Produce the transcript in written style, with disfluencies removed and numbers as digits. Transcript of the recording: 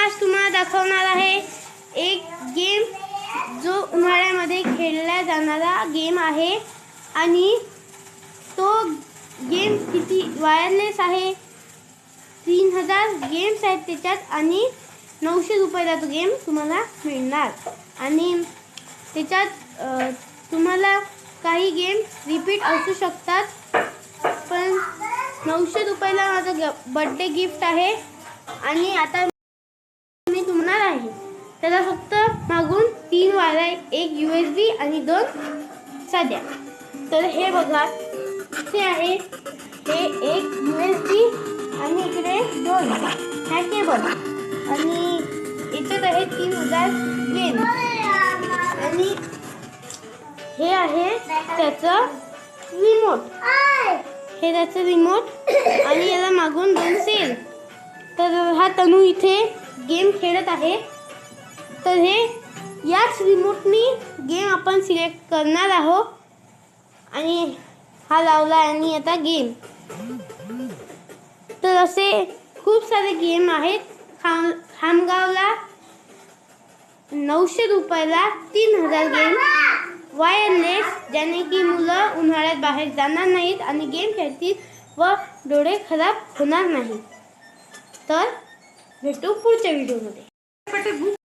आज तुम्हाला दाखवणार आहे एक गेम जो उन्हाळ्यामध्ये खेळला जाणारा गेम आहे आणि तो गेम किती वायरलेस आहे। 3000 गेम्स आहेत त्याच्यात आणि 900 रुपयाला तो गेम तुम्हाला मिळणार आणि त्याच्यात तुम्हाला काही गेम रिपीट असू शकतात, पण 900 रुपयाला माझा बर्थडे गिफ्ट आहे आणि आता मी तुम्हाला आहे त्याला फक्त मागून 3 वायर, एक USB आणि 2 साध्या। तर हे बघा, इथे आहे हे एक USB आणि इकडे 2 ह्या केबल आणि इथे आहे 3000 गेम आणि हे आहे त्याचं रिमोट, हे त्याचं रिमोट आणि याला मागून 2 सेल। तर हा तनू इथे गेम खेळत आहे, तर हे याच रिमोटनी गेम आपण सिलेक्ट करणार आहोत आणि हा लावला आणि आता गेम। तर असे खूप सारे गेम आहेत। खामगावला 900 रुपयाला 3000 गेम वायरलेस, ज्याने की मुलं उन्हाळ्यात बाहेर जाणार नाहीत आणि गेम खेळतील व डोळे खराब होणार नाही। तर भेटू पुढच्या व्हिडिओमध्ये।